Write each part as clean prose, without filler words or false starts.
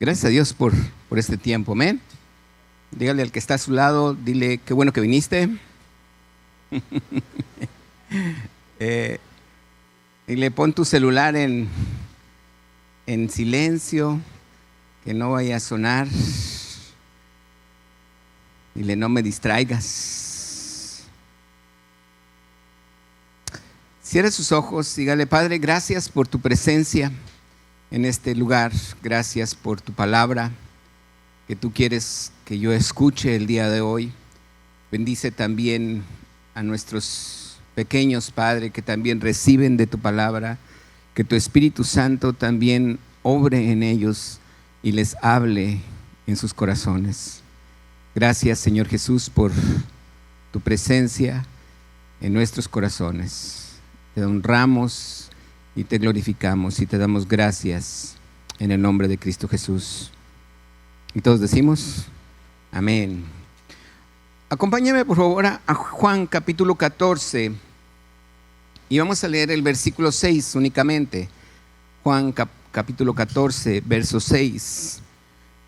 Gracias a Dios por este tiempo, amén. Dígale al que está a su lado, dile, qué bueno que viniste. Dile, pon tu celular en silencio, que no vaya a sonar. Dile, no me distraigas. Cierre sus ojos, dígale, Padre, gracias por tu presencia en este lugar. Gracias por tu palabra que tú quieres que yo escuche el día de hoy. Bendice también a nuestros pequeños, Padre, que también reciben de tu palabra. Que tu Espíritu Santo también obre en ellos y les hable en sus corazones. Gracias, Señor Jesús, por tu presencia en nuestros corazones. Te honramos y te glorificamos y te damos gracias en el nombre de Cristo Jesús. Y todos decimos, amén. Acompáñame por favor a Juan capítulo 14 y vamos a leer el versículo 6 únicamente. Juan capítulo 14, verso 6.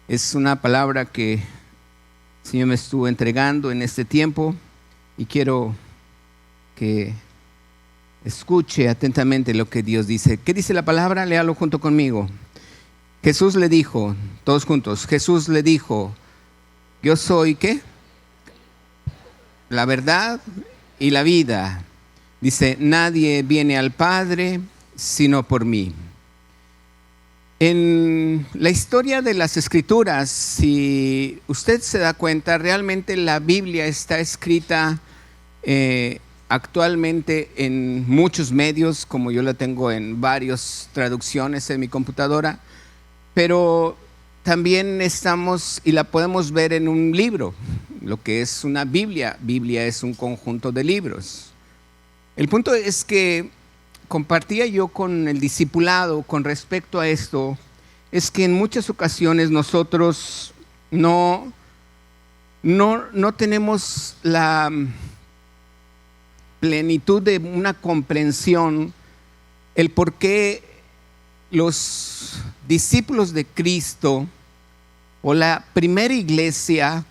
Es una palabra que el Señor me estuvo entregando en este tiempo y quiero que escuche atentamente lo que Dios dice. ¿Qué dice la palabra? Léalo junto conmigo. Jesús le dijo, todos juntos, Jesús le dijo, yo soy, ¿qué? La verdad y la vida. Dice, nadie viene al Padre sino por mí. En la historia de las Escrituras, si usted se da cuenta, realmente la Biblia está escrita actualmente en muchos medios, como yo la tengo en varias traducciones en mi computadora, pero también estamos y la podemos ver en un libro, lo que es una Biblia. Biblia es un conjunto de libros. El punto es que compartía yo con el discipulado con respecto a esto, es que en muchas ocasiones nosotros no tenemos la plenitud de una comprensión, el por qué los discípulos de Cristo o la primera iglesia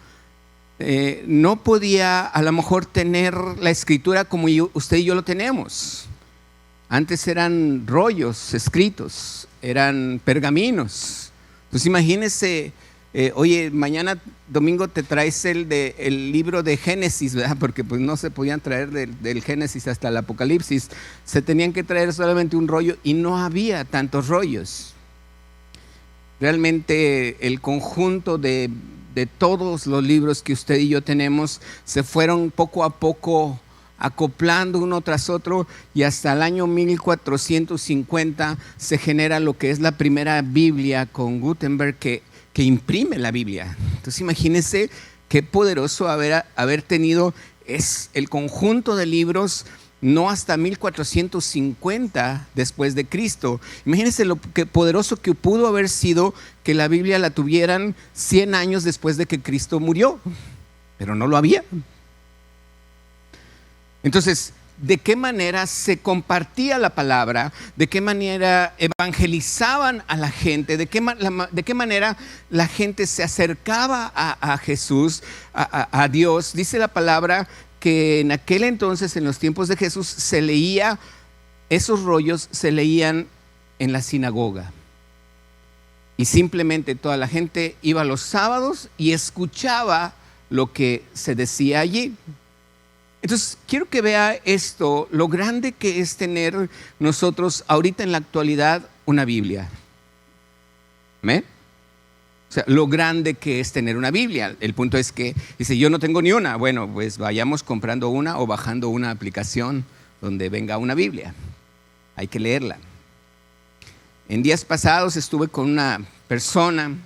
no podía a lo mejor tener la escritura como usted y yo lo tenemos. Antes eran rollos escritos, eran pergaminos. Entonces imagínese, oye, mañana domingo te traes el libro de Génesis, ¿verdad? Porque pues no se podían traer del Génesis hasta el Apocalipsis. Se tenían que traer solamente un rollo y no había tantos rollos. Realmente el conjunto de todos los libros que usted y yo tenemos se fueron poco a poco acoplando uno tras otro y hasta el año 1450 se genera lo que es la primera Biblia con Gutenberg que imprime la Biblia. Entonces imagínense qué poderoso haber tenido es el conjunto de libros, no hasta 1450 después de Cristo. Imagínense lo que poderoso que pudo haber sido que la Biblia la tuvieran 100 años después de que Cristo murió, pero no lo había. Entonces, ¿de qué manera se compartía la palabra? ¿De qué manera evangelizaban a la gente? ¿De qué manera la gente se acercaba a Jesús, a Dios? Dice la palabra que en aquel entonces, en los tiempos de Jesús, se leía, esos rollos se leían en la sinagoga. Y simplemente toda la gente iba los sábados y escuchaba lo que se decía allí. Entonces, quiero que vea esto, lo grande que es tener nosotros ahorita en la actualidad una Biblia. ¿Amén? O sea, lo grande que es tener una Biblia. El punto es que dice, yo no tengo ni una. Bueno, pues vayamos comprando una o bajando una aplicación donde venga una Biblia. Hay que leerla. En días pasados estuve con una persona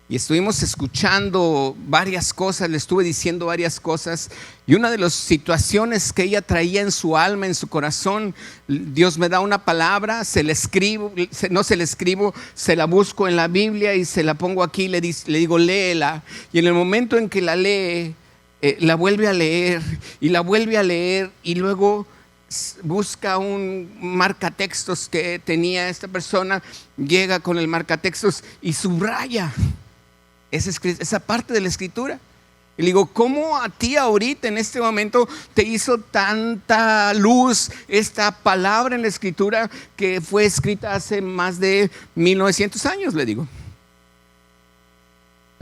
y estuvimos escuchando varias cosas, le estuve diciendo varias cosas, y una de las situaciones que ella traía en su alma, en su corazón, Dios me da una palabra, se la escribo, se la busco en la Biblia y se la pongo aquí, le digo, léela, y en el momento en que la lee, la vuelve a leer, y la vuelve a leer, y luego busca un marcatextos que tenía esta persona, llega con el marcatextos y subraya esa parte de la escritura. Y le digo, ¿cómo a ti ahorita en este momento te hizo tanta luz esta palabra en la escritura que fue escrita hace más de 1900 años? Le digo,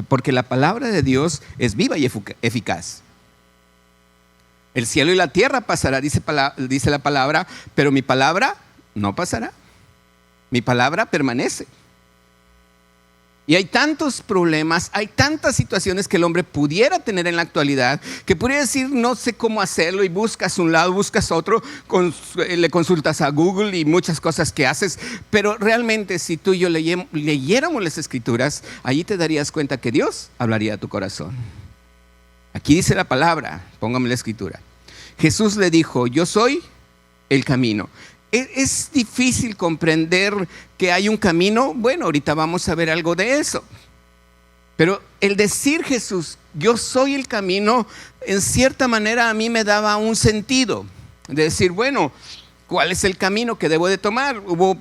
porque la palabra de Dios es viva y eficaz. El cielo y la tierra pasará, dice la palabra, pero mi palabra no pasará. Mi palabra permanece. Y hay tantos problemas, hay tantas situaciones que el hombre pudiera tener en la actualidad, que pudiera decir no sé cómo hacerlo, y buscas un lado, buscas otro, le consultas a Google y muchas cosas que haces, pero realmente si tú y yo leyéramos las escrituras, allí te darías cuenta que Dios hablaría a tu corazón. Aquí dice la palabra, póngame la escritura. Jesús le dijo, yo soy el camino. ¿Es difícil comprender que hay un camino? Bueno, ahorita vamos a ver algo de eso. Pero el decir Jesús, yo soy el camino, en cierta manera a mí me daba un sentido. De decir, bueno, ¿cuál es el camino que debo de tomar? Hubo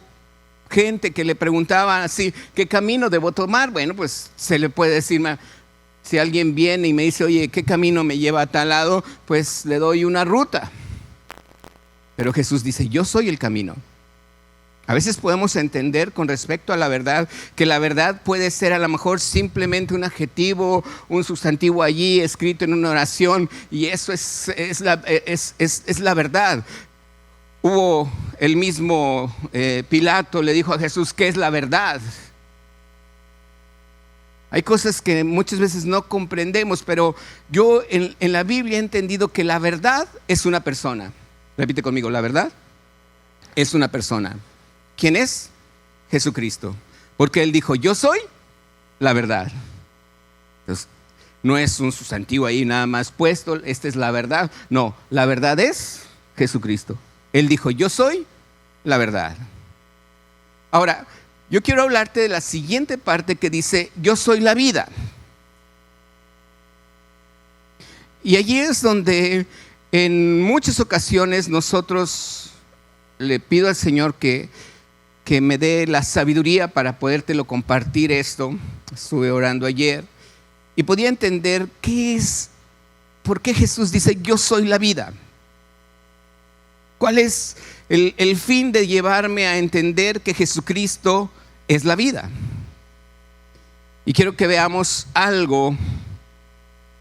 gente que le preguntaba así, ¿qué camino debo tomar? Bueno, pues se le puede decir, si alguien viene y me dice, oye, ¿qué camino me lleva a tal lado? Pues le doy una ruta. Pero Jesús dice, yo soy el camino. A veces podemos entender con respecto a la verdad, que la verdad puede ser a lo mejor simplemente un adjetivo, un sustantivo allí escrito en una oración, y eso es la verdad. Hubo el mismo Pilato le dijo a Jesús, ¿qué es la verdad? Hay cosas que muchas veces no comprendemos, pero yo en la Biblia he entendido que la verdad es una persona. Repite conmigo, la verdad es una persona. ¿Quién es? Jesucristo. Porque Él dijo, yo soy la verdad. Entonces, no es un sustantivo ahí nada más puesto, esta es la verdad. No, la verdad es Jesucristo. Él dijo, yo soy la verdad. Ahora, yo quiero hablarte de la siguiente parte que dice, yo soy la vida. Y allí es donde en muchas ocasiones nosotros le pido al Señor que me dé la sabiduría para podértelo compartir esto. Estuve orando ayer y podía entender por qué Jesús dice yo soy la vida. ¿Cuál es el fin de llevarme a entender que Jesucristo es la vida? Y quiero que veamos algo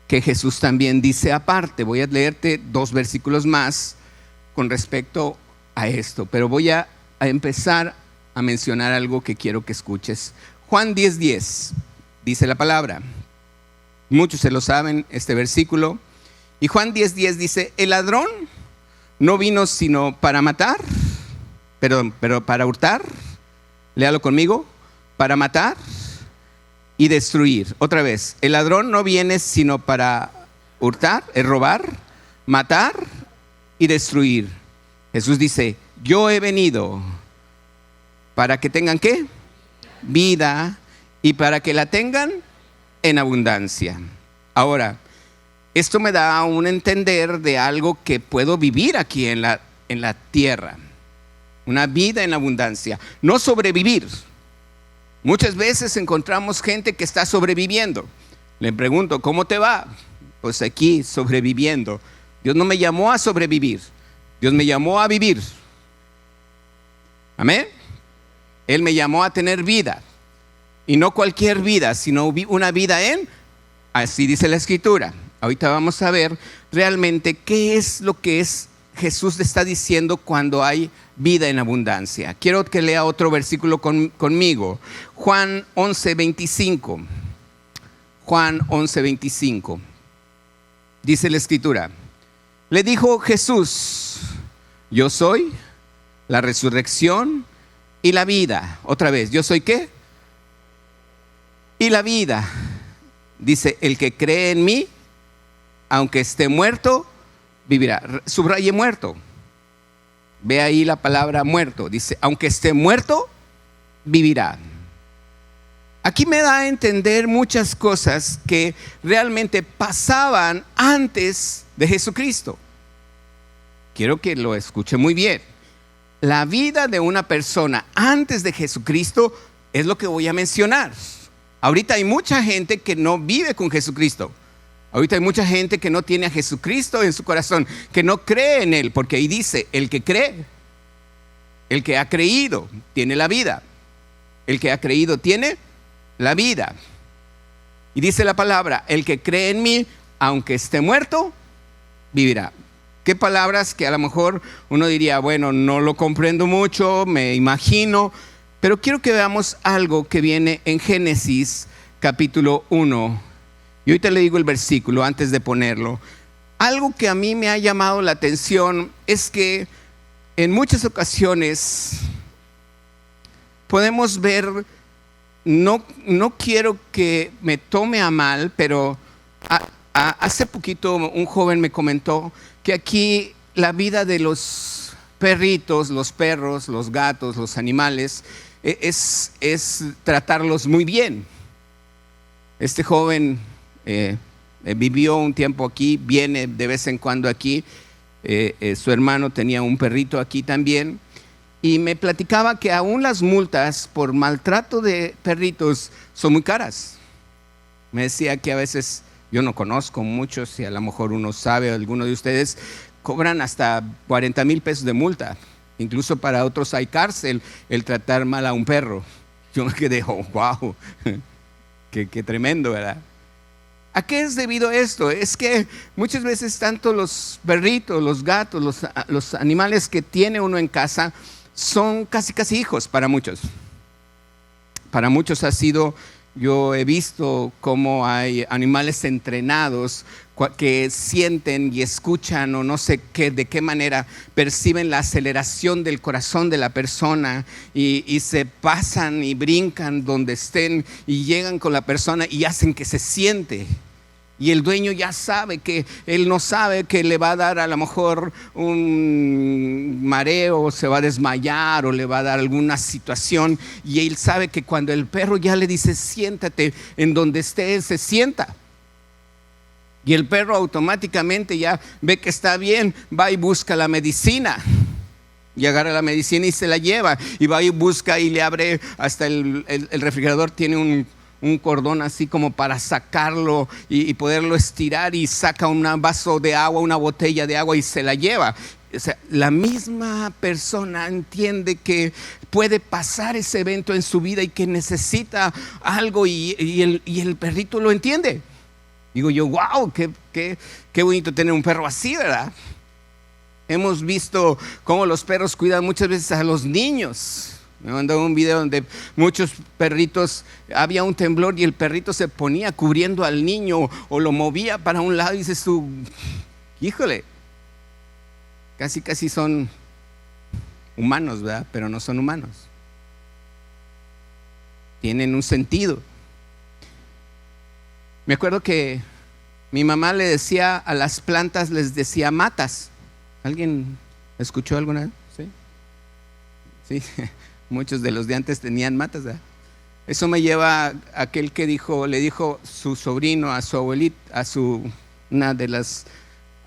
que Jesús también dice aparte. Voy a leerte 2 versículos más con respecto a esto, pero voy a empezar a mencionar algo que quiero que escuches. Juan 10:10 dice la palabra. Muchos se lo saben este versículo. Y Juan 10:10 dice, el ladrón no vino sino para matar, pero para hurtar, léalo conmigo, para matar y destruir. Otra vez, el ladrón no viene sino para hurtar, robar, matar y destruir. Jesús dice, yo he venido para que tengan ¿qué? Vida, y para que la tengan en abundancia. Ahora, esto me da un entender de algo que puedo vivir aquí en la tierra. Una vida en abundancia, no sobrevivir. Muchas veces encontramos gente que está sobreviviendo. Le pregunto, ¿cómo te va? Pues aquí sobreviviendo. Dios no me llamó a sobrevivir, Dios me llamó a vivir. Amén. Él me llamó a tener vida, y no cualquier vida, sino una vida así dice la escritura. Ahorita vamos a ver realmente qué es lo que Jesús le está diciendo cuando hay vida en abundancia. Quiero que lea otro versículo conmigo. Juan 11:25. Juan 11:25. Dice la escritura. Le dijo Jesús, yo soy la resurrección y la vida. Otra vez, ¿yo soy qué? Y la vida. Dice, el que cree en mí, aunque esté muerto, vivirá. Subraye muerto. Ve ahí la palabra muerto. Dice, aunque esté muerto, vivirá. Aquí me da a entender muchas cosas que realmente pasaban antes de Jesucristo. quiero que lo escuche muy bien. La vida de una persona antes de Jesucristo es lo que voy a mencionar. Ahorita hay mucha gente que no vive con Jesucristo. Ahorita hay mucha gente que no tiene a Jesucristo en su corazón, que no cree en Él, porque ahí dice, el que cree, el que ha creído, tiene la vida. El que ha creído tiene la vida. Y dice la palabra, el que cree en mí, aunque esté muerto, vivirá. ¿Qué palabras que a lo mejor uno diría, bueno, no lo comprendo mucho, me imagino, pero quiero que veamos algo que viene en Génesis capítulo 1. Y ahorita le digo el versículo antes de ponerlo. Algo que a mí me ha llamado la atención es que en muchas ocasiones podemos ver, no quiero que me tome a mal, pero hace poquito un joven me comentó que aquí la vida de los perritos, los perros, los gatos, los animales, es tratarlos muy bien. Este joven vivió un tiempo aquí, viene de vez en cuando aquí. Su hermano tenía un perrito aquí también. Y me platicaba que aún las multas por maltrato de perritos son muy caras. Me decía que a veces, yo no conozco muchos, si a lo mejor uno sabe, alguno de ustedes, cobran hasta 40,000 pesos de multa. Incluso para otros hay cárcel el tratar mal a un perro. Yo me quedé, oh, wow, qué tremendo, ¿verdad? ¿A qué es debido esto? Es que muchas veces tanto los perritos, los gatos, los animales que tiene uno en casa son casi hijos para muchos. Para muchos ha sido, yo he visto cómo hay animales entrenados que sienten y escuchan o no sé qué, de qué manera perciben la aceleración del corazón de la persona y se pasan y brincan donde estén y llegan con la persona y hacen que se siente. Y el dueño ya sabe que él no sabe que le va a dar a lo mejor un mareo, se va a desmayar o le va a dar alguna situación. Y él sabe que cuando el perro ya le dice siéntate en donde esté, él se sienta. Y el perro automáticamente ya ve que está bien, va y busca la medicina. Y agarra la medicina y se la lleva. Y va y busca y le abre hasta el refrigerador, tiene un cordón así como para sacarlo y poderlo estirar, y saca un vaso de agua, una botella de agua y se la lleva. O sea, la misma persona entiende que puede pasar ese evento en su vida y que necesita algo y el perrito lo entiende. Digo yo, wow, qué bonito tener un perro así, ¿verdad? Hemos visto cómo los perros cuidan muchas veces a los niños. Me mandó un video donde muchos perritos, había un temblor y el perrito se ponía cubriendo al niño o lo movía para un lado y dices tú, híjole, casi son humanos, ¿verdad? Pero no son humanos. Tienen un sentido. Me acuerdo que mi mamá le decía a las plantas, les decía matas. ¿Alguien escuchó alguna vez? Sí. Muchos de los de antes tenían matas, ¿verdad? Eso me lleva a aquel que le dijo su sobrino a su abuelita, una de las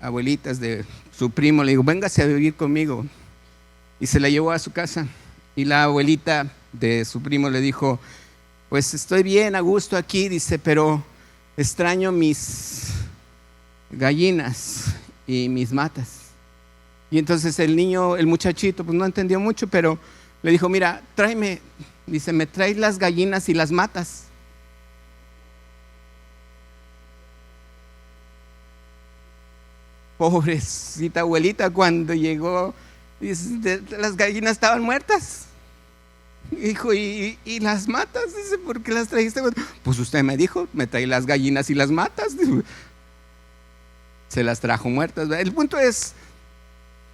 abuelitas de su primo, le dijo, véngase a vivir conmigo. Y se la llevó a su casa. Y la abuelita de su primo le dijo, pues estoy bien, a gusto aquí, dice, pero extraño mis gallinas y mis matas. Y entonces el muchachito, pues no entendió mucho, pero le dijo, mira, tráeme, dice, me traes las gallinas y las matas. Pobrecita abuelita, cuando llegó, dice, las gallinas estaban muertas. Dijo, ¿y las matas? Dice, ¿por qué las trajiste? Pues usted me dijo, me trae las gallinas y las matas. Se las trajo muertas. El punto es,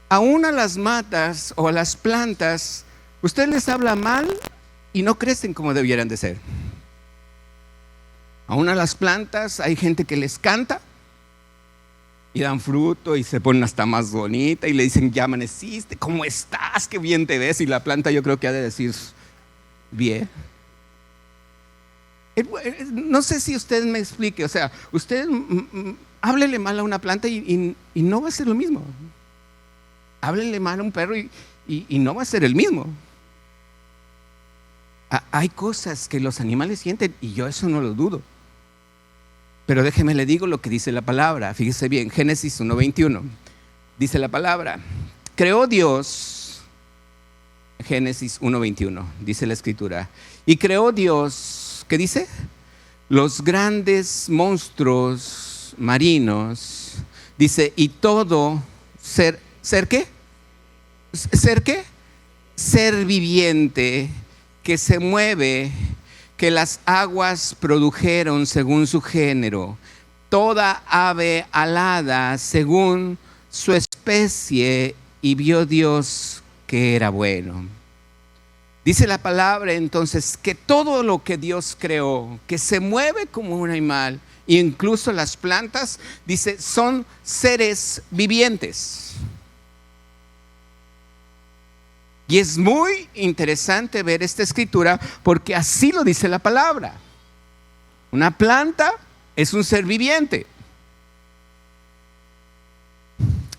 aún a las matas o a las plantas, usted les habla mal y no crecen como debieran de ser. Aún a las plantas hay gente que les canta y dan fruto y se ponen hasta más bonita y le dicen, ya amaneciste, ¿cómo estás? Qué bien te ves. Y la planta yo creo que ha de decir, bien. No sé si usted me explique, o sea, usted háblele mal a una planta y no va a ser lo mismo. háblele mal a un perro y no va a ser el mismo. Hay cosas que los animales sienten y yo eso no lo dudo. Pero déjeme le digo lo que dice la palabra. Fíjese bien, Génesis 1:21. Dice la palabra, creó Dios, Génesis 1:21, dice la escritura. Y creó Dios, ¿qué dice? Los grandes monstruos marinos, dice, y todo ¿ser qué? ¿Ser qué? Ser viviente que se mueve, que las aguas produjeron según su género, toda ave alada según su especie, y vio Dios que era bueno. Dice la palabra entonces que todo lo que Dios creó, que se mueve como un animal, incluso las plantas, dice, son seres vivientes. Y es muy interesante ver esta escritura porque así lo dice la palabra. Una planta es un ser viviente.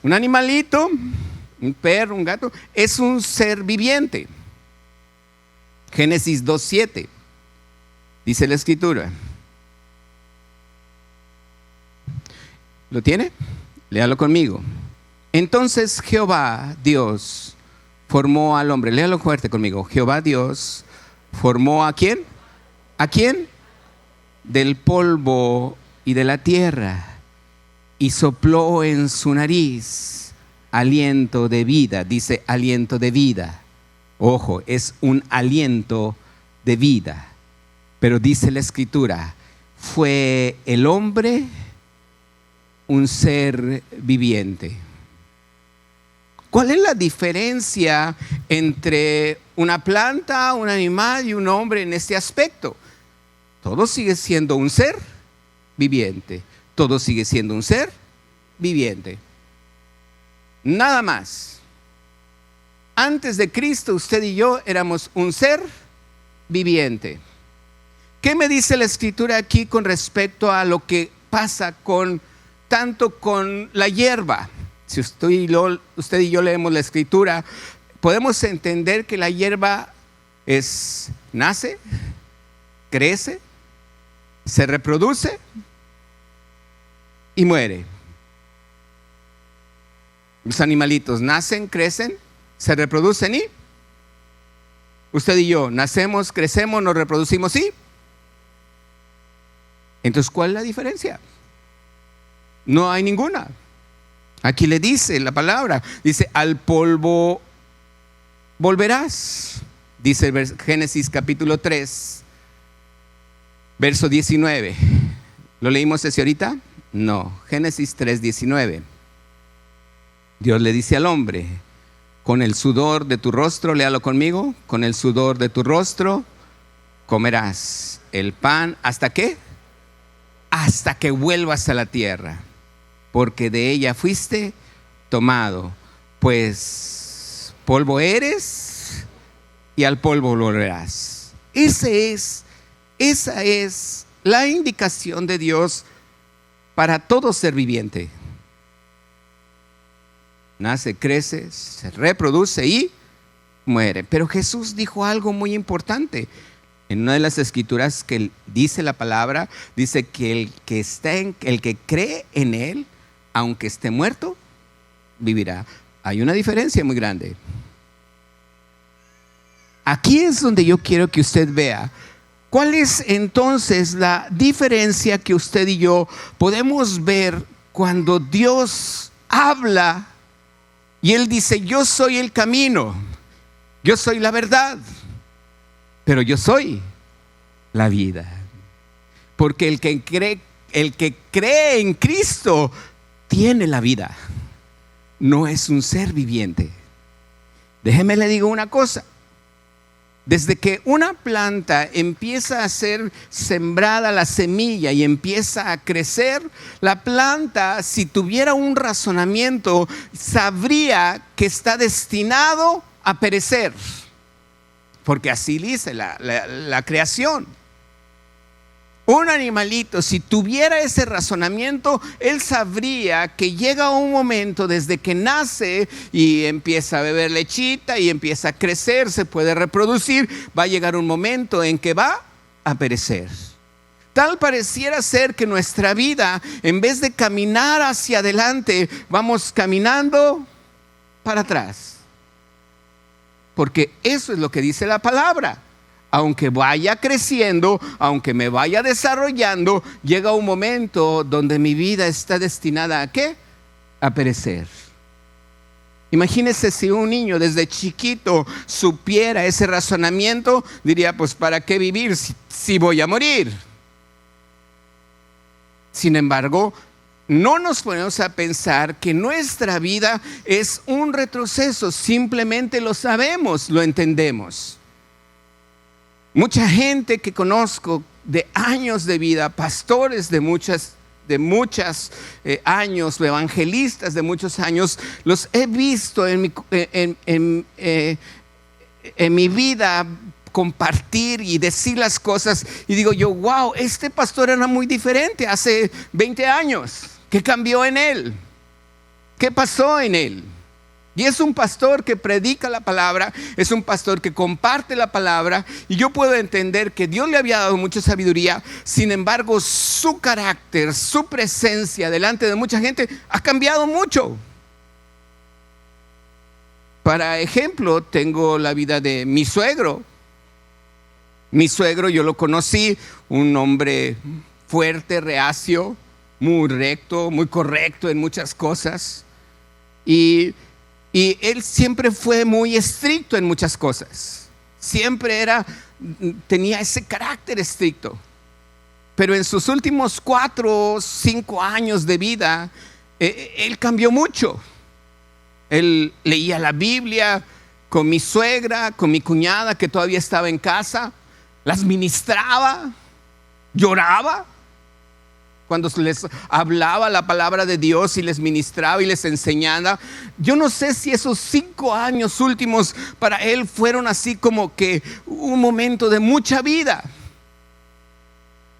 Un animalito, un perro, un gato, es un ser viviente. Génesis 2:7 dice la escritura. ¿Lo tiene? Léalo conmigo. Entonces Jehová Dios formó al hombre. Léalo fuerte conmigo. Jehová Dios formó ¿a quién? ¿A quién? Del polvo y de la tierra, y sopló en su nariz aliento de vida. Dice aliento de vida. Ojo, es un aliento de vida. Pero dice la escritura, fue el hombre un ser viviente. ¿Cuál es la diferencia entre una planta, un animal y un hombre en este aspecto? Todo sigue siendo un ser viviente. Todo sigue siendo un ser viviente. Nada más. Antes de Cristo, usted y yo éramos un ser viviente. ¿Qué me dice la escritura aquí con respecto a lo que pasa tanto con la hierba? Si usted y yo leemos la escritura, podemos entender que la hierba nace, crece, se reproduce y muere. Los animalitos nacen, crecen, se reproducen y usted y yo nacemos, crecemos, nos reproducimos y entonces ¿cuál es la diferencia? No hay ninguna. Aquí le dice la palabra, dice al polvo volverás, dice Génesis capítulo 3 verso 19. ¿Lo leímos ese ahorita? No, Génesis 3:19. Dios le dice al hombre, con el sudor de tu rostro, léalo conmigo, con el sudor de tu rostro comerás el pan, ¿hasta qué? Hasta que vuelvas a la tierra, porque de ella fuiste tomado, pues polvo eres y al polvo volverás. Esa es la indicación de Dios para todo ser viviente. Nace, crece, se reproduce y muere. Pero Jesús dijo algo muy importante. En una de las escrituras que dice la palabra, dice que el que cree en Él, aunque esté muerto, vivirá. Hay una diferencia muy grande. Aquí es donde yo quiero que usted vea cuál es entonces la diferencia que usted y yo podemos ver cuando Dios habla y Él dice, yo soy el camino, yo soy la verdad, pero yo soy la vida. Porque el que cree en Cristo tiene la vida. No es un ser viviente. Déjeme le digo una cosa. Desde que una planta empieza a ser sembrada la semilla y empieza a crecer, la planta, si tuviera un razonamiento, sabría que está destinado a perecer. Porque así dice la creación. Un animalito, si tuviera ese razonamiento, él sabría que llega un momento desde que nace y empieza a beber lechita y empieza a crecer, se puede reproducir, va a llegar un momento en que va a perecer. Tal pareciera ser que nuestra vida, en vez de caminar hacia adelante, vamos caminando para atrás. Porque eso es lo que dice la palabra. Aunque vaya creciendo, aunque me vaya desarrollando, llega un momento donde mi vida está destinada ¿a qué? A perecer. Imagínese si un niño desde chiquito supiera ese razonamiento, diría, pues ¿para qué vivir si voy a morir? Sin embargo, no nos ponemos a pensar que nuestra vida es un retroceso, simplemente lo sabemos, lo entendemos. Mucha gente que conozco de años de vida, pastores de muchos años, evangelistas de muchos años, los he visto en mi vida compartir y decir las cosas y digo yo, wow, este pastor era muy diferente hace 20 años. ¿Qué cambió en él? ¿Qué pasó en él? Y es un pastor que predica la palabra, es un pastor que comparte la palabra, y yo puedo entender que Dios le había dado mucha sabiduría. Sin embargo, su carácter, su presencia delante de mucha gente ha cambiado mucho. Para ejemplo, tengo la vida de mi suegro. Mi suegro, yo lo conocí, un hombre fuerte, reacio, muy recto, muy correcto en muchas cosas. Y él siempre fue muy estricto en muchas cosas. Siempre tenía ese carácter estricto. Pero en sus últimos 4 o 5 años de vida, él cambió mucho. Él leía la Biblia con mi suegra, con mi cuñada que todavía estaba en casa. Las ministraba, lloraba cuando les hablaba la palabra de Dios y les ministraba y les enseñaba. Yo no sé si esos 5 años últimos para él fueron así como que un momento de mucha vida.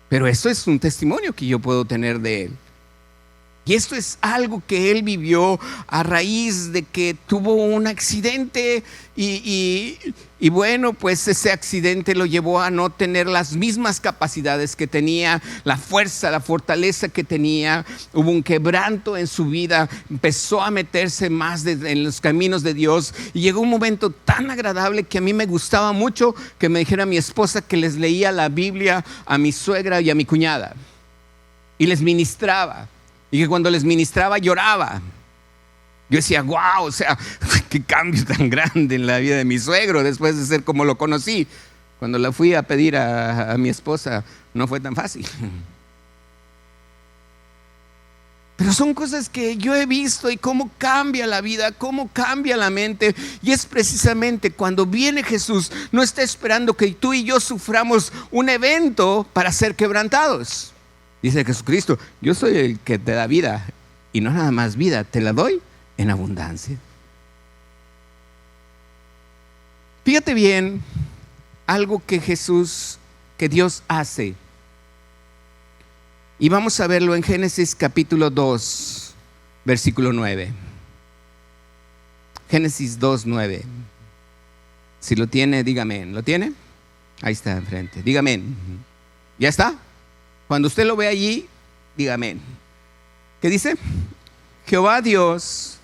Pero eso es un testimonio que yo puedo tener de él. Y esto es algo que él vivió a raíz de que tuvo un accidente y bueno, pues ese accidente lo llevó a no tener las mismas capacidades que tenía, la fuerza, la fortaleza que tenía. Hubo un quebranto en su vida, empezó a meterse más en los caminos de Dios y llegó un momento tan agradable que a mí me gustaba mucho que me dijera mi esposa que les leía la Biblia a mi suegra y a mi cuñada y les ministraba. Y que cuando les ministraba lloraba. Yo decía, wow, o sea, qué cambio tan grande en la vida de mi suegro después de ser como lo conocí. Cuando la fui a pedir a mi esposa, no fue tan fácil. Pero son cosas que yo he visto y cómo cambia la vida, cómo cambia la mente. Y es precisamente cuando viene Jesús, no está esperando que tú y yo suframos un evento para ser quebrantados. Dice Jesucristo, yo soy el que te da vida, y no nada más vida, te la doy en abundancia. Fíjate bien algo que Dios hace. Y vamos a verlo en Génesis capítulo 2, versículo 9. Génesis 2, 9. Si lo tiene, dígame, ¿lo tiene? Ahí está enfrente, dígame. ¿Ya está? Cuando usted lo ve allí, dígame. ¿Qué dice? Jehová Dios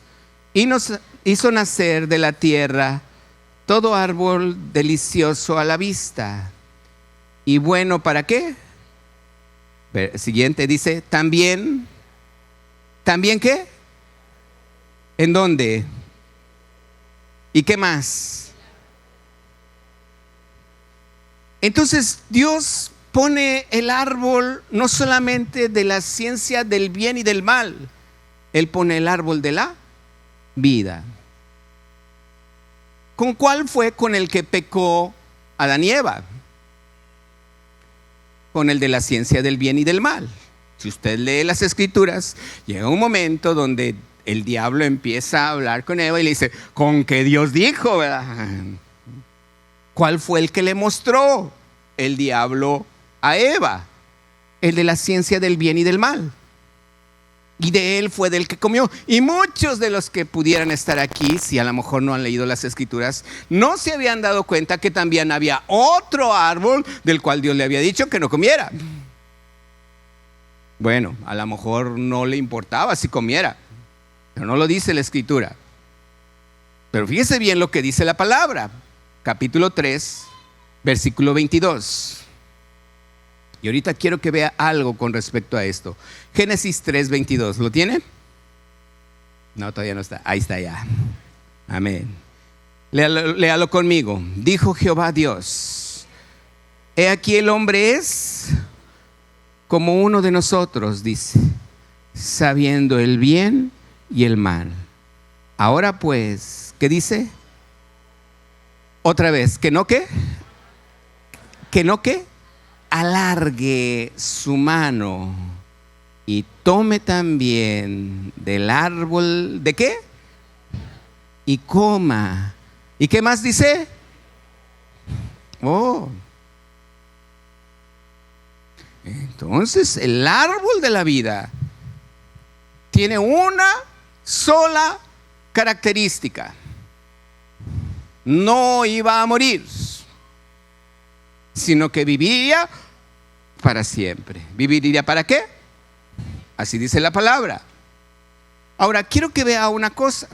hizo nacer de la tierra todo árbol delicioso a la vista y bueno, ¿para qué? Siguiente dice, también ¿qué? ¿En dónde? ¿Y qué más? Entonces Dios pone el árbol no solamente de la ciencia del bien y del mal, Él pone el árbol de la vida. ¿Con cuál fue con el que pecó Adán y Eva? Con el de la ciencia del bien y del mal. Si usted lee las escrituras, llega un momento donde el diablo empieza a hablar con Eva y le dice, ¿con qué Dios dijo? ¿Verdad? ¿Cuál fue el que le mostró el diablo a Eva? el de la ciencia del bien y del mal. Y de él fue del que comió. Y muchos de los que pudieran estar aquí, si a lo mejor no han leído las Escrituras, no se habían dado cuenta que también había otro árbol del cual Dios le había dicho que no comiera. Bueno, a lo mejor no le importaba si comiera, pero no lo dice la Escritura. Pero fíjese bien lo que dice la palabra. Capítulo 3, versículo 22. Y ahorita quiero que vea algo con respecto a esto. Génesis 3, 22. ¿Lo tiene? No, todavía no está. Ahí está ya. Amén. Léalo conmigo. Dijo Jehová Dios: he aquí el hombre es como uno de nosotros, dice, sabiendo el bien y el mal. Ahora pues, ¿qué dice? Otra vez, ¿que no qué? ¿Que no qué? Alargue su mano y tome también del árbol, ¿de qué? Y coma. ¿Y qué más dice? Oh. Entonces el árbol de la vida tiene una sola característica: no iba a morir, sino que viviría para siempre. ¿Viviría para qué? Así dice la palabra. Ahora quiero que vea una cosa.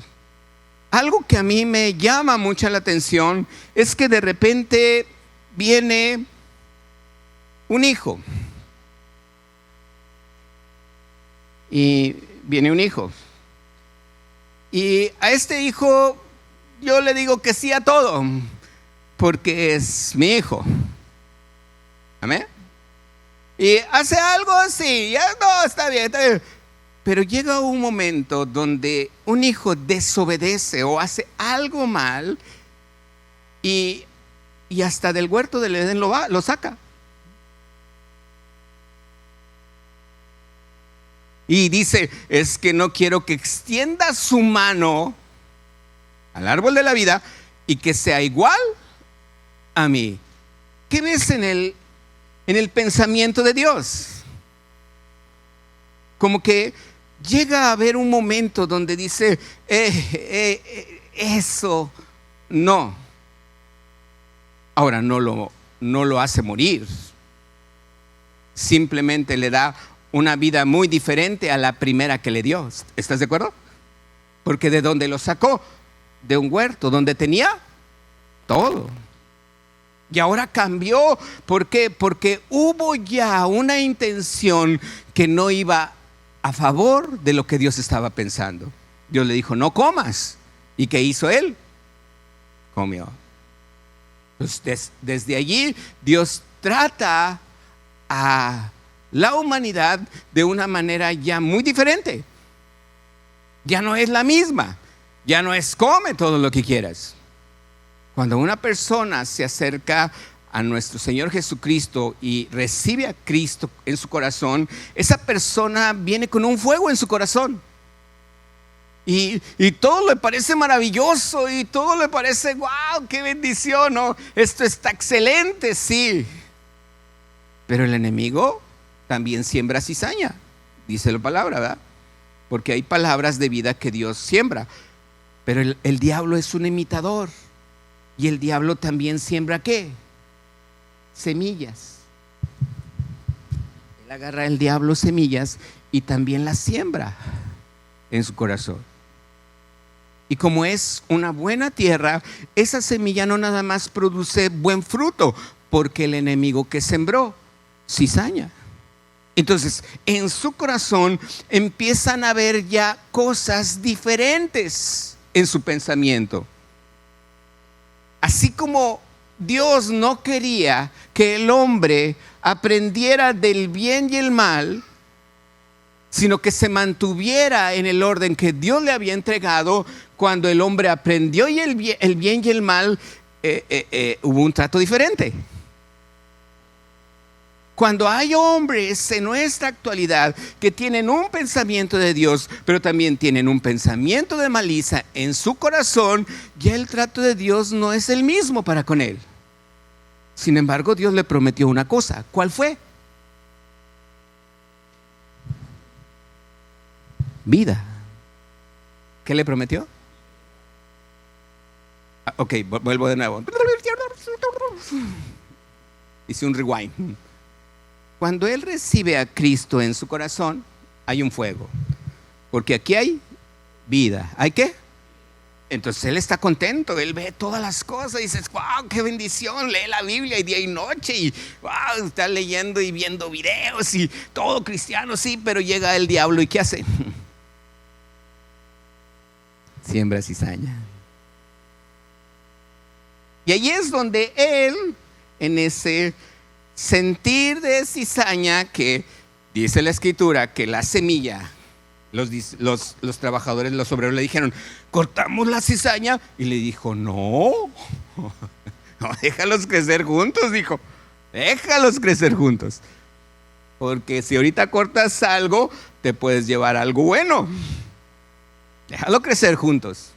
Algo que a mí me llama mucho la atención es que de repente viene un hijo. Y viene un hijo. Y a este hijo yo le digo que sí a todo, porque es mi hijo. Amén. Y hace algo así, ya no, está bien, está bien. Pero llega un momento donde un hijo desobedece o hace algo mal y hasta del huerto del Edén lo saca. Y dice: es que no quiero que extienda su mano al árbol de la vida y que sea igual a mí. ¿Qué ves en el pensamiento de Dios? Como que llega a haber un momento donde dice: eso no. Ahora no lo hace morir, simplemente le da una vida muy diferente a la primera que le dio. ¿Estás de acuerdo? Porque de donde lo sacó, de un huerto donde tenía todo, y ahora cambió. ¿Por qué? Porque hubo ya una intención que no iba a favor de lo que Dios estaba pensando. Dios le dijo: no comas. ¿Y qué hizo él? Comió. Entonces, desde allí Dios trata a la humanidad de una manera ya muy diferente. Ya no es la misma. Ya no es come todo lo que quieras. Cuando una persona se acerca a nuestro Señor Jesucristo y recibe a Cristo en su corazón, esa persona viene con un fuego en su corazón. Y todo le parece maravilloso y todo le parece: wow, qué bendición, ¿no? Esto está excelente, sí. Pero el enemigo también siembra cizaña, dice la palabra, ¿verdad? Porque hay palabras de vida que Dios siembra, pero el diablo es un imitador. Y el diablo también siembra ¿qué? Semillas. Él agarra el diablo semillas y también las siembra en su corazón. Y como es una buena tierra, esa semilla no nada más produce buen fruto, porque el enemigo que sembró cizaña. Entonces, en su corazón empiezan a ver ya cosas diferentes en su pensamiento. Así como Dios no quería que el hombre aprendiera del bien y el mal, sino que se mantuviera en el orden que Dios le había entregado. Cuando el hombre aprendió el bien y el mal, hubo un trato diferente. Cuando hay hombres en nuestra actualidad que tienen un pensamiento de Dios, pero también tienen un pensamiento de malicia en su corazón, ya el trato de Dios no es el mismo para con él. Sin embargo, Dios le prometió una cosa. ¿Cuál fue? vida. ¿Qué le prometió? Ok, vuelvo de nuevo. Hice un rewind. Cuando él recibe a Cristo en su corazón, hay un fuego. Porque aquí hay vida. ¿Hay qué? Entonces él está contento, él ve todas las cosas y dice, wow, qué bendición, lee la Biblia y día y noche y wow, está leyendo y viendo videos y todo cristiano, sí, pero llega el diablo y ¿qué hace? Siembra cizaña. Y ahí es donde él, en ese sentir de cizaña que dice la Escritura, que la semilla, los trabajadores, los obreros le dijeron, cortamos la cizaña, y le dijo, no, déjalos crecer juntos, dijo, déjalos crecer juntos, porque si ahorita cortas algo, te puedes llevar algo bueno, déjalo crecer juntos.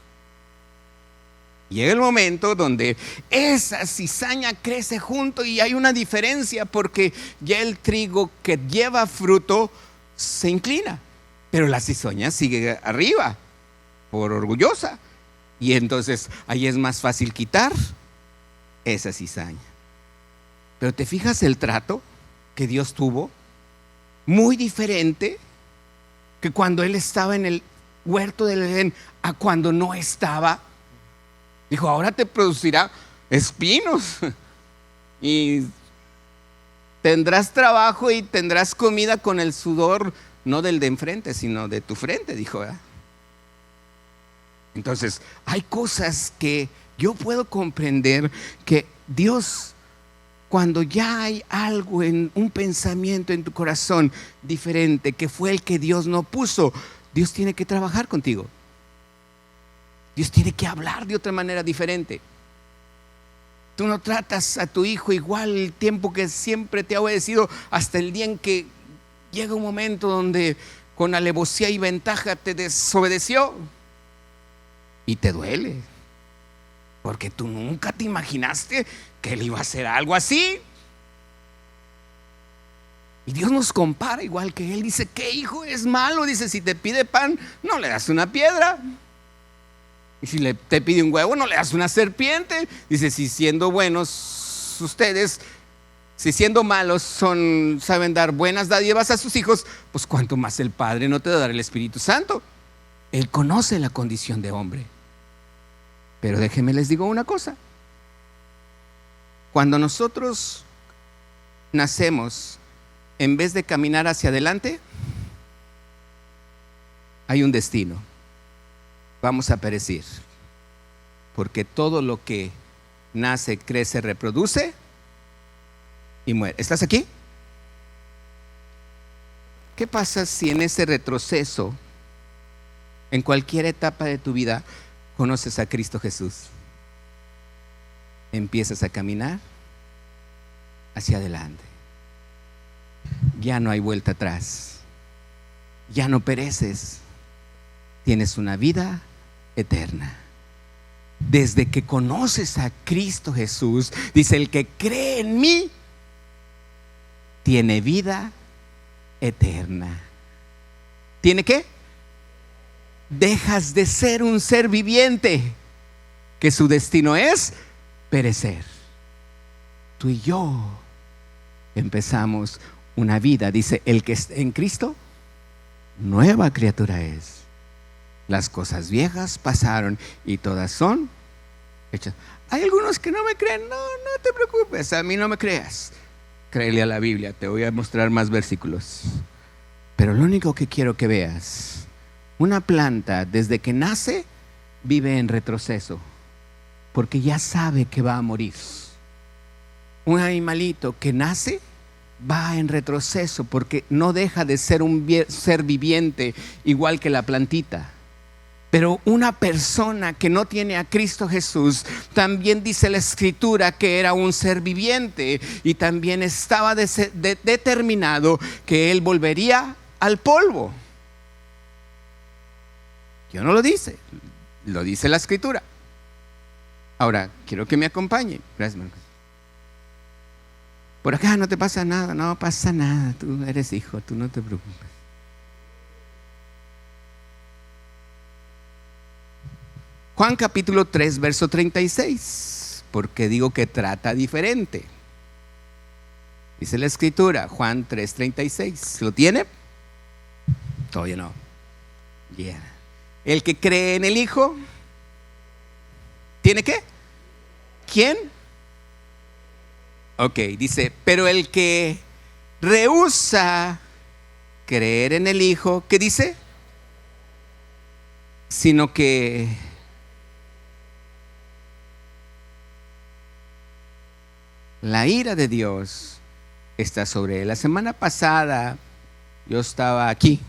Llega el momento donde esa cizaña crece junto y hay una diferencia, porque ya el trigo que lleva fruto se inclina, pero la cizaña sigue arriba, por orgullosa. Y entonces ahí es más fácil quitar esa cizaña. Pero te fijas el trato que Dios tuvo, muy diferente que cuando él estaba en el huerto del Edén a cuando no estaba. Dijo, ahora te producirá espinos y tendrás trabajo y tendrás comida con el sudor, no del de enfrente, sino de tu frente, dijo, ¿verdad? Entonces, hay cosas que yo puedo comprender que Dios, cuando ya hay algo en un pensamiento en tu corazón diferente, que fue el que Dios no puso, Dios tiene que trabajar contigo. Dios tiene que hablar de otra manera diferente. Tú no tratas a tu hijo igual el tiempo que siempre te ha obedecido, hasta el día en que llega un momento donde con alevosía y ventaja te desobedeció y te duele, porque tú nunca te imaginaste que él iba a hacer algo así. Y Dios nos compara igual que él. Dice, ¿qué hijo es malo? Dice, si te pide pan, no le das una piedra. Y si te pide un huevo, no le das una serpiente. Dice, si siendo buenos ustedes, si siendo malos saben dar buenas dádivas a sus hijos, pues cuánto más el Padre no te va a dar el Espíritu Santo. Él conoce la condición de hombre. Pero déjenme les digo una cosa. Cuando nosotros nacemos, en vez de caminar hacia adelante, hay un destino. Vamos a perecer, porque todo lo que nace, crece, reproduce y muere. ¿Estás aquí? ¿Qué pasa si en ese retroceso, en cualquier etapa de tu vida, conoces a Cristo Jesús? Empiezas a caminar hacia adelante. Ya no hay vuelta atrás. Ya no pereces. Tienes una vida eterna. Desde que conoces a Cristo Jesús, dice, el que cree en mí tiene vida eterna. ¿Tiene qué? Dejas de ser un ser viviente que su destino es perecer. Tú y yo empezamos una vida, dice, el que está en Cristo, nueva criatura es. Las cosas viejas pasaron y todas son hechas. Hay algunos que no me creen. No te preocupes, a mí no me creas. Créele a la Biblia, te voy a mostrar más versículos. Pero lo único que quiero que veas, una planta desde que nace vive en retroceso, porque ya sabe que va a morir. Un animalito que nace va en retroceso porque no deja de ser un ser viviente igual que la plantita. Pero una persona que no tiene a Cristo Jesús, también dice la Escritura que era un ser viviente y también estaba determinado que él volvería al polvo. Yo no lo dice, lo dice la Escritura. Ahora, quiero que me acompañe. Gracias, Marcos. Por acá no te pasa nada, no pasa nada. Tú eres hijo, tú no te preocupes. Juan capítulo 3, verso 36. Porque digo que trata diferente. Dice la escritura, Juan 3, 36. ¿Lo tiene? Todavía no. Yeah. El que cree en el Hijo, ¿tiene qué? ¿Quién? Ok, dice, pero el que rehúsa creer en el Hijo, ¿qué dice? Sino que la ira de Dios está sobre él. La semana pasada yo estaba aquí.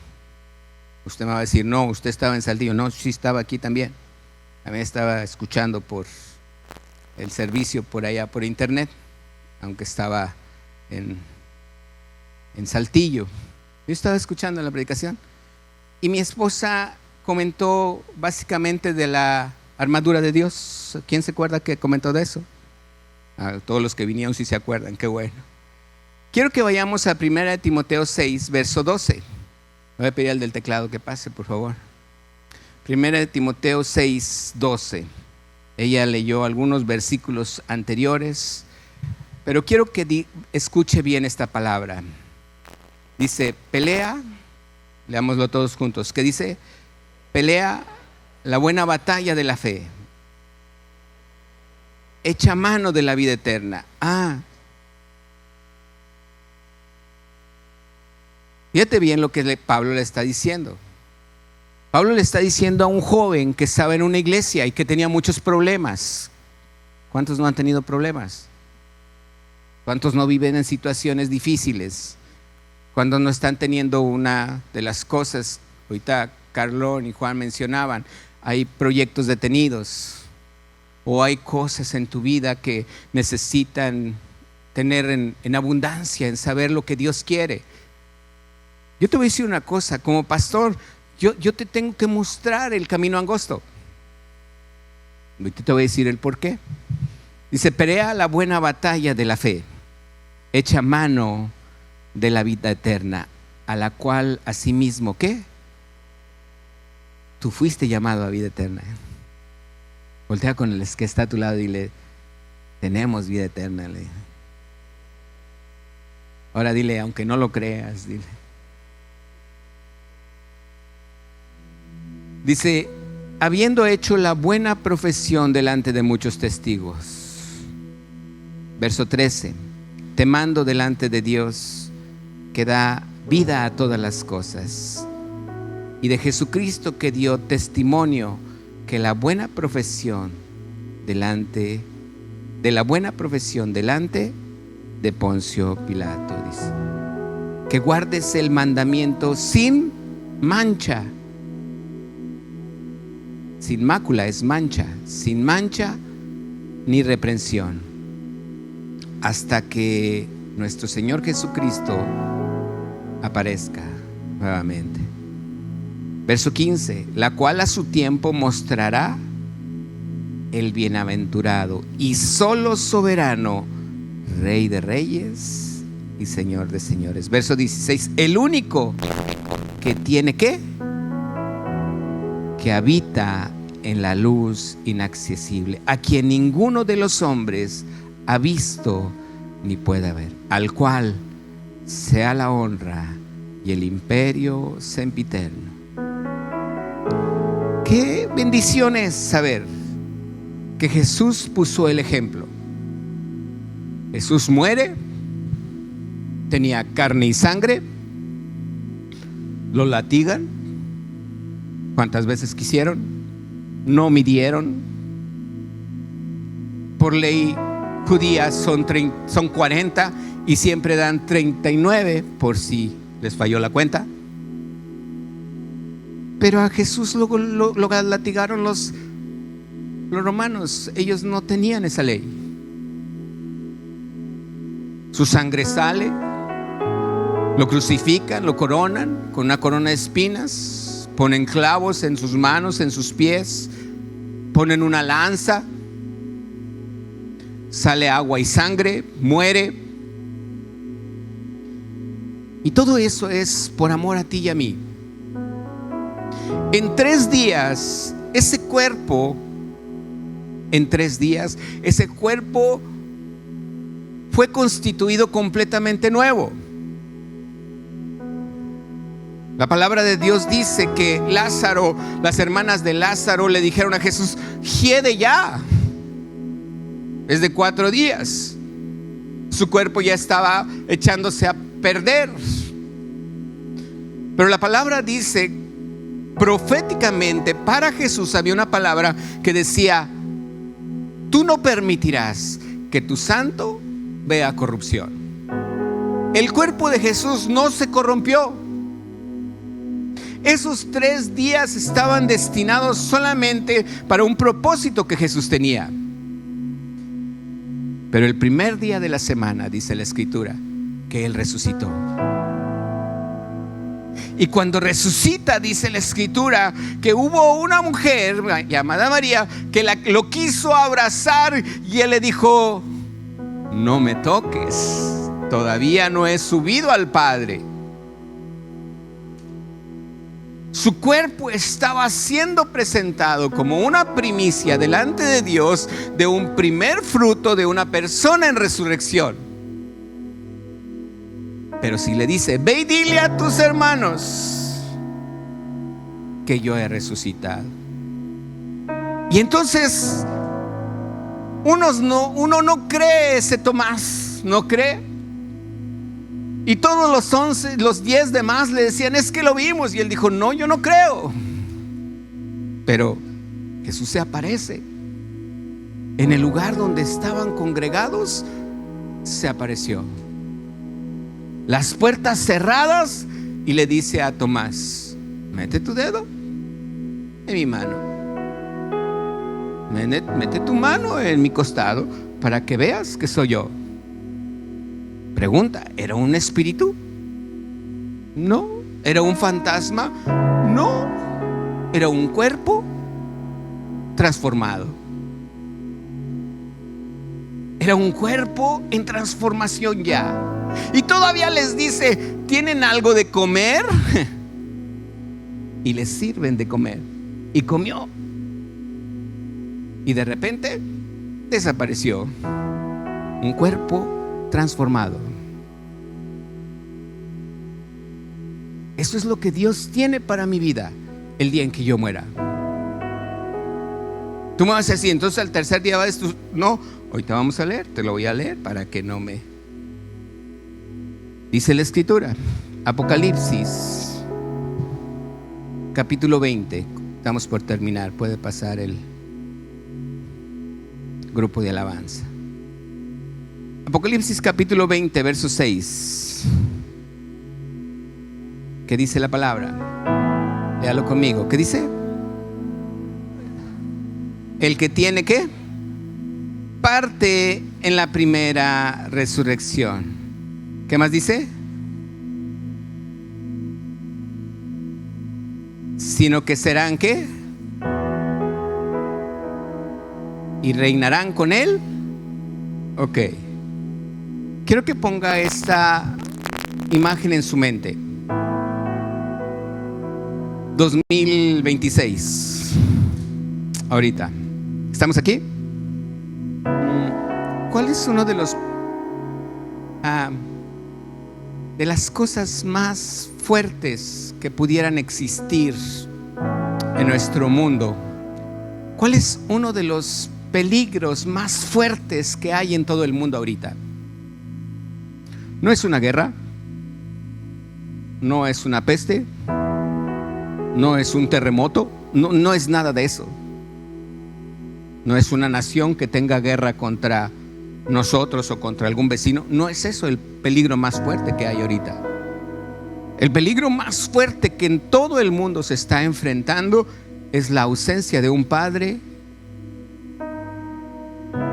Usted me va a decir, no, usted estaba en Saltillo. No, sí estaba aquí también. También estaba escuchando por el servicio por allá por internet, aunque estaba en Saltillo. Yo estaba escuchando la predicación y mi esposa comentó básicamente de la armadura de Dios. ¿Quién se acuerda que comentó de eso? Todos los que vinieron sí se acuerdan, qué bueno. Quiero que vayamos a 1 Timoteo 6, verso 12. Voy a pedir al del teclado que pase, por favor. 1 Timoteo 6, 12. Ella leyó algunos versículos anteriores, pero quiero que escuche bien esta palabra. Dice, pelea, leámoslo todos juntos, que dice, pelea la buena batalla de la fe. Echa mano de la vida eterna. Fíjate bien lo que Pablo le está diciendo. Pablo le está diciendo a un joven que estaba en una iglesia y que tenía muchos problemas. ¿Cuántos no han tenido problemas? ¿Cuántos no viven en situaciones difíciles? Cuando no están teniendo una de las cosas, ahorita Carlón y Juan mencionaban, hay proyectos detenidos o hay cosas en tu vida que necesitan tener en abundancia, en saber lo que Dios quiere. Yo te voy a decir una cosa, como pastor, yo te tengo que mostrar el camino angosto. Ahorita te voy a decir el por qué. Dice, pelea la buena batalla de la fe, echa mano de la vida eterna, a la cual asimismo, ¿qué? Tú fuiste llamado a vida eterna. Voltea con el que está a tu lado y dile, tenemos vida eterna. Ahora dile, aunque no lo creas, dile. Dice, habiendo hecho la buena profesión delante de muchos testigos. Verso 13, te mando delante de Dios que da vida a todas las cosas, y de Jesucristo que dio testimonio que la buena profesión delante de Poncio Pilato, dice, que guardes el mandamiento sin mancha, sin mácula es mancha, sin mancha ni reprensión, hasta que nuestro Señor Jesucristo aparezca nuevamente. Verso 15, la cual a su tiempo mostrará el bienaventurado y solo soberano, Rey de reyes y Señor de señores. Verso 16, el único que tiene ¿qué? Que habita en la luz inaccesible, a quien ninguno de los hombres ha visto ni puede ver, al cual sea la honra y el imperio sempiterno. Qué bendición es saber que Jesús puso el ejemplo. Jesús muere, tenía carne y sangre, lo latigan cuantas veces quisieron, no midieron. Por ley judía son 40 y siempre dan 39 por si les falló la cuenta. Pero a Jesús lo latigaron los romanos. Ellos no tenían esa ley. Su sangre sale, lo crucifican, lo coronan con una corona de espinas, ponen clavos en sus manos, en sus pies, ponen una lanza, sale agua y sangre, muere. Y todo eso es por amor a ti y a mí. En 3 días ese cuerpo en 3 días, ese cuerpo fue constituido completamente nuevo. La palabra de Dios dice que Lázaro, las hermanas de Lázaro le dijeron a Jesús: hiede ya, es de 4 días. Su cuerpo ya estaba echándose a perder. Pero la palabra dice, proféticamente para Jesús había una palabra que decía: tú no permitirás que tu santo vea corrupción. El cuerpo de Jesús no se corrompió. Esos 3 días estaban destinados solamente para un propósito que Jesús tenía. Pero el primer día de la semana, dice la Escritura, que Él resucitó. Y cuando resucita, dice la Escritura, que hubo una mujer llamada María que lo quiso abrazar, y Él le dijo: no me toques, todavía no he subido al Padre. Su cuerpo estaba siendo presentado como una primicia delante de Dios de un primer fruto de una persona en resurrección. Pero si le dice: ve y dile a tus hermanos que yo he resucitado. Y entonces uno no cree, ese Tomás no cree. Y todos los 10 demás le decían: es que lo vimos. Y él dijo: no, yo no creo. Pero Jesús se aparece en el lugar donde estaban congregados. Se apareció, las puertas cerradas, y le dice a Tomás: mete tu dedo en mi mano, mete tu mano en mi costado para que veas que soy yo. Pregunta: ¿era un espíritu? No. ¿Era un fantasma? No. Era un cuerpo transformado. Era un cuerpo en transformación ya. Y todavía les dice: ¿tienen algo de comer? Y les sirven de comer. Y comió. Y de repente desapareció. Un cuerpo transformado. Eso es lo que Dios tiene para mi vida el día en que yo muera. Tú me vas a decir: entonces al tercer día vas a... No, hoy te vamos a leer, te lo voy a leer para que no me... Dice la Escritura, Apocalipsis capítulo 20. Estamos por terminar, puede pasar el grupo de alabanza. Apocalipsis capítulo 20, verso 6. ¿Qué dice la palabra? Léalo conmigo. ¿Qué dice? El que tiene ¿qué? Parte en la primera resurrección. ¿Qué más dice? Sino que serán ¿qué? Y reinarán con él. Ok. Quiero que ponga esta imagen en su mente. 2026. Ahorita. ¿Estamos aquí? ¿Cuál es uno de los de las cosas más fuertes que pudieran existir en nuestro mundo? ¿Cuál es uno de los peligros más fuertes que hay en todo el mundo ahorita? No es una guerra, no es una peste, no es un terremoto, no es nada de eso. No es una nación que tenga guerra contra nosotros o contra algún vecino. No es eso el peligro más fuerte que hay ahorita. El peligro más fuerte que en todo el mundo se está enfrentando es la ausencia de un padre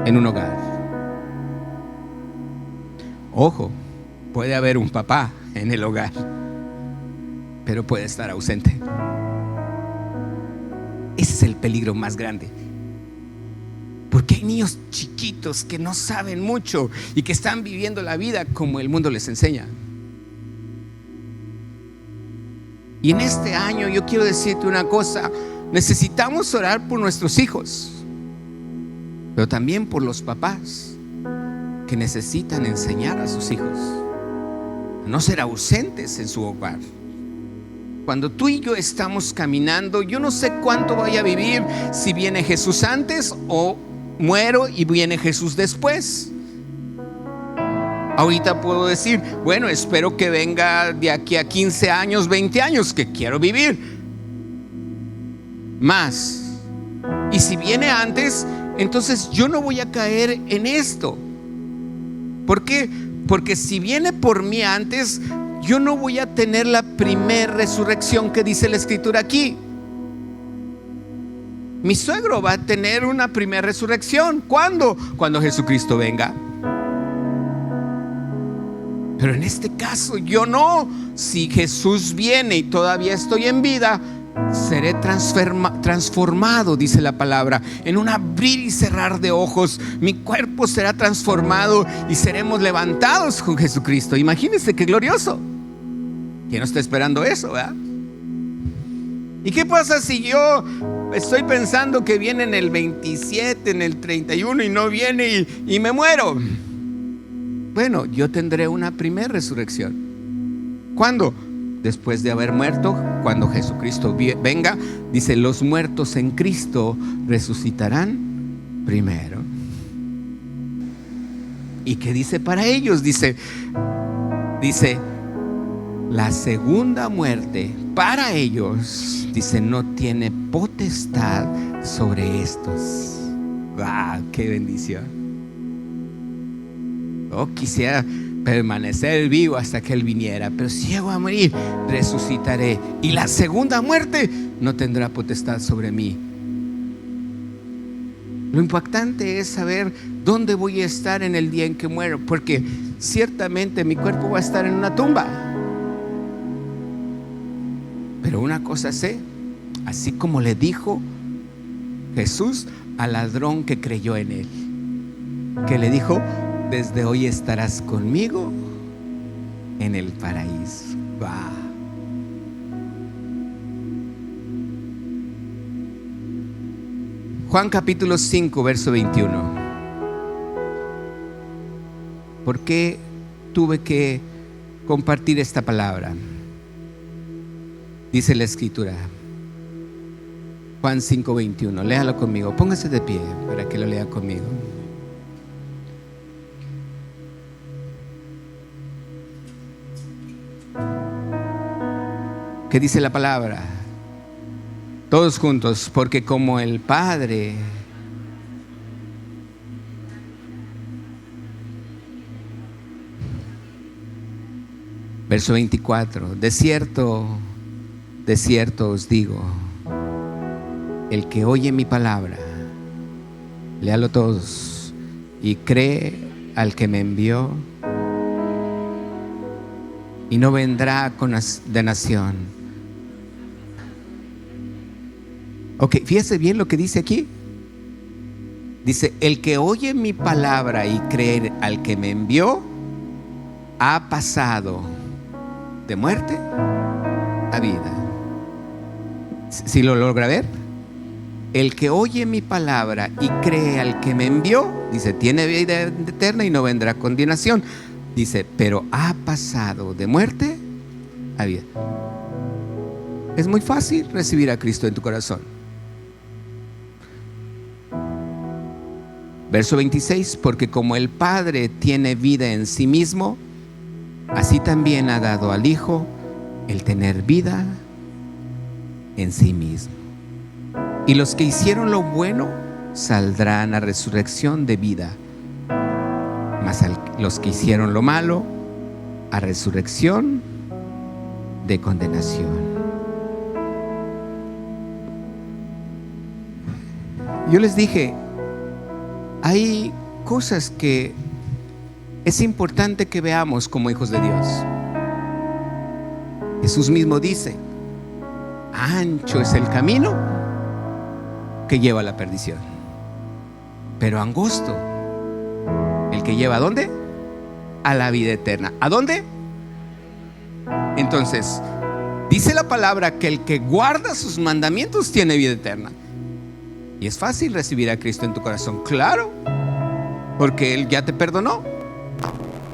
en un hogar. Ojo, puede haber un papá en el hogar, pero puede estar ausente. Ese es el peligro más grande. Porque hay niños chiquitos que no saben mucho y que están viviendo la vida como el mundo les enseña. Y en este año yo quiero decirte una cosa: necesitamos orar por nuestros hijos. pero también por los papás que necesitan enseñar a sus hijos a no ser ausentes en su hogar. Cuando tú y yo estamos caminando, yo no sé cuánto voy a vivir, si viene Jesús antes o muero y viene Jesús después. Ahorita puedo decir, bueno, espero que venga de aquí a 15 años, 20 años, que quiero vivir más. Y si viene antes, entonces yo no voy a caer en esto. ¿Por qué? Porque si viene por mí antes, yo no voy a tener la primer resurrección que dice la Escritura aquí. Mi suegro va a tener una primera resurrección. ¿Cuándo? Cuando Jesucristo venga. Pero en este caso yo no. Si Jesús viene y todavía estoy en vida, seré transformado, dice la palabra, en un abrir y cerrar de ojos. Mi cuerpo será transformado y seremos levantados con Jesucristo. Imagínense qué glorioso. ¿Quién no está esperando eso, verdad? ¿Y qué pasa si yo estoy pensando que viene en el 27, en el 31 y no viene y me muero? Bueno, yo tendré una primera resurrección. ¿Cuándo? Después de haber muerto, cuando Jesucristo venga, dice, los muertos en Cristo resucitarán primero. ¿Y qué dice para ellos? Dice, la segunda muerte para ellos, dice, no tiene potestad sobre estos. ¡Wow! ¡Qué bendición! Oh, quisiera permanecer vivo hasta que Él viniera, pero si llego a morir, resucitaré, y la segunda muerte no tendrá potestad sobre mí. Lo impactante es saber dónde voy a estar en el día en que muero, porque ciertamente mi cuerpo va a estar en una tumba. Pero una cosa sé, así como le dijo Jesús al ladrón que creyó en Él, que le dijo, desde hoy estarás conmigo en el paraíso. ¡Wow! Juan capítulo 5, verso 21. ¿Por qué tuve que compartir esta palabra? Dice la Escritura, Juan 5, 21. Léalo conmigo, póngase de pie para que lo lea conmigo. ¿Qué dice la palabra? Todos juntos, porque como el Padre verso 24, de cierto os digo, el que oye mi palabra, léalo todos, y cree al que me envió, y no vendrá con condenación. Ok, fíjese bien lo que dice aquí. Dice, el que oye mi palabra y cree al que me envió, ha pasado de muerte a vida. ¿Sí lo logra ver? El que oye mi palabra y cree al que me envió, dice, tiene vida eterna y no vendrá condenación. Dice, pero ha pasado de muerte a vida. Es muy fácil recibir a Cristo en tu corazón. Verso 26, porque como el Padre tiene vida en sí mismo, así también ha dado al Hijo el tener vida en sí mismo. Y los que hicieron lo bueno saldrán a resurrección de vida, mas los que hicieron lo malo a resurrección de condenación. Yo les dije, hay cosas que es importante que veamos como hijos de Dios. Jesús mismo dice, ancho es el camino que lleva a la perdición, pero angosto el que lleva ¿a dónde? A la vida eterna. ¿A dónde? Entonces, dice la palabra que el que guarda sus mandamientos tiene vida eterna. Y es fácil recibir a Cristo en tu corazón, claro, porque Él ya te perdonó.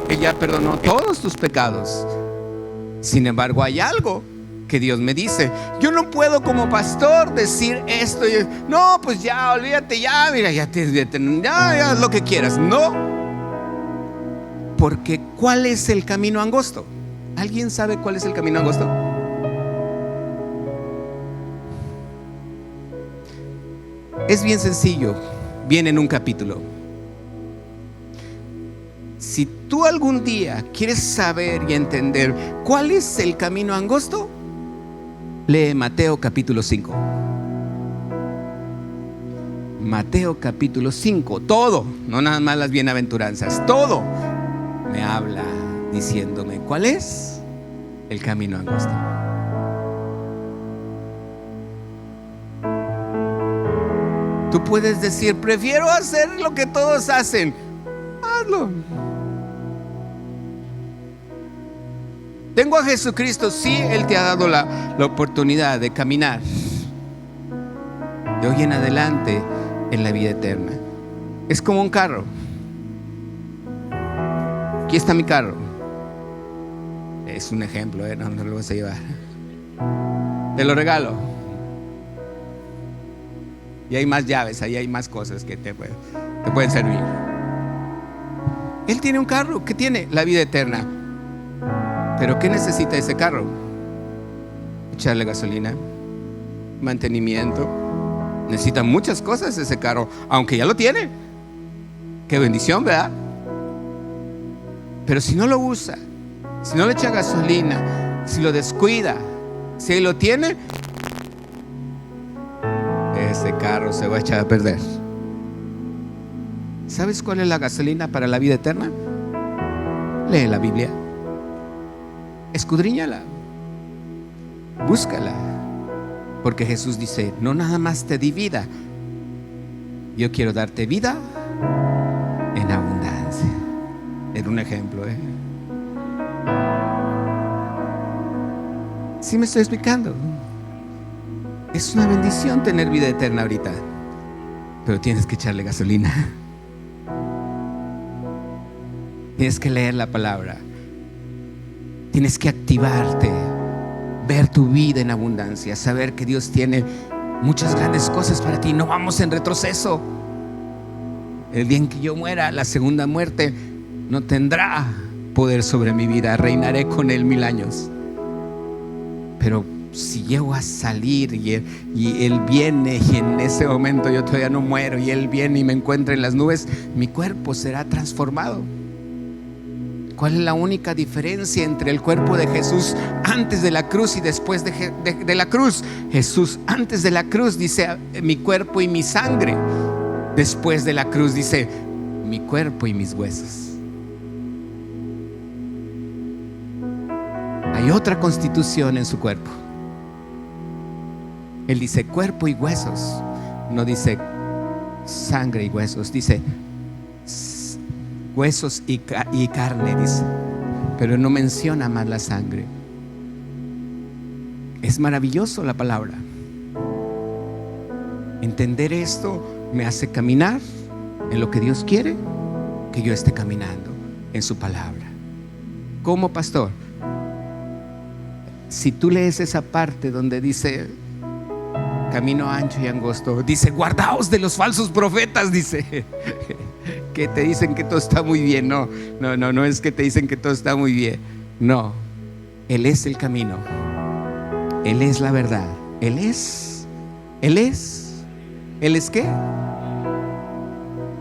Él ya perdonó todos tus pecados. Sin embargo, hay algo que Dios me dice. Yo no puedo como pastor decir esto. No, pues ya, olvídate, ya, mira, ya haz lo que quieras. No. Porque ¿cuál es el camino angosto? ¿Alguien sabe cuál es el camino angosto? Es bien sencillo. Viene en un capítulo. Si tú algún día quieres saber y entender cuál es el camino angosto, lee Mateo capítulo 5. Mateo capítulo 5, todo, no nada más las bienaventuranzas, todo me habla diciéndome cuál es el camino angosto. Tú puedes decir, prefiero hacer lo que todos hacen. Hazlo. Tengo a Jesucristo, sí, Él te ha dado la oportunidad de caminar de hoy en adelante en la vida eterna. Es como un carro. Aquí está mi carro. Es un ejemplo, no lo vas a llevar. Te lo regalo. Y hay más llaves, ahí hay más cosas que te pueden servir. Él tiene un carro, ¿qué tiene? La vida eterna. Pero ¿qué necesita ese carro? Echarle gasolina, mantenimiento. Necesita muchas cosas ese carro, aunque ya lo tiene. Qué bendición, ¿verdad? Pero si no lo usa, si no le echa gasolina, si lo descuida, si él lo tiene, ese carro se va a echar a perder. ¿Sabes cuál es la gasolina para la vida eterna? Lee la Biblia. Escudriñala, búscala, porque Jesús dice, no nada más te di vida, yo quiero darte vida en abundancia. Era un ejemplo, ¿Sí me estoy explicando? Es una bendición tener vida eterna ahorita, pero tienes que echarle gasolina. Tienes que leer la palabra. Tienes que activarte, ver tu vida en abundancia, saber que Dios tiene muchas grandes cosas para ti. No vamos en retroceso. El día en que yo muera, la segunda muerte no tendrá poder sobre mi vida. Reinaré con Él 1000 años. Pero si llego a salir y Él viene, y en ese momento yo todavía no muero, y Él viene y me encuentra en las nubes, mi cuerpo será transformado. ¿Cuál es la única diferencia entre el cuerpo de Jesús antes de la cruz y después de la cruz? Jesús antes de la cruz dice, mi cuerpo y mi sangre. Después de la cruz dice, mi cuerpo y mis huesos. Hay otra constitución en su cuerpo. Él dice cuerpo y huesos. No dice sangre y huesos. Dice huesos y carne, dice, pero no menciona más la sangre. Es maravilloso la palabra. Entender esto me hace caminar en lo que Dios quiere que yo esté caminando, en su palabra. Como pastor, si tú lees esa parte donde dice camino ancho y angosto, dice guardaos de los falsos profetas, dice que te dicen que todo está muy bien. No es que te dicen que todo está muy bien. No, Él es el camino, Él es la verdad, Él es ¿qué?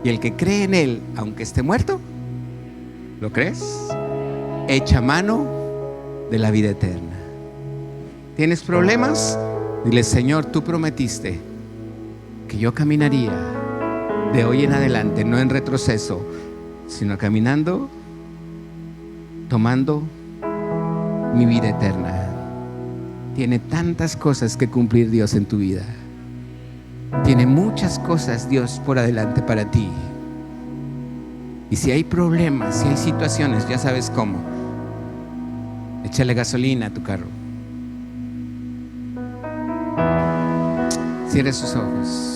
Y el que cree en Él, aunque esté muerto, ¿lo crees? Echa mano de la vida eterna. ¿Tienes problemas? Dile, Señor, tú prometiste que yo caminaría de hoy en adelante, no en retroceso, sino caminando, tomando mi vida eterna. Tiene tantas cosas que cumplir Dios en tu vida. Tiene muchas cosas Dios por adelante para ti. Y si hay problemas, si hay situaciones, ya sabes cómo. Échale gasolina a tu carro. Cierre sus ojos.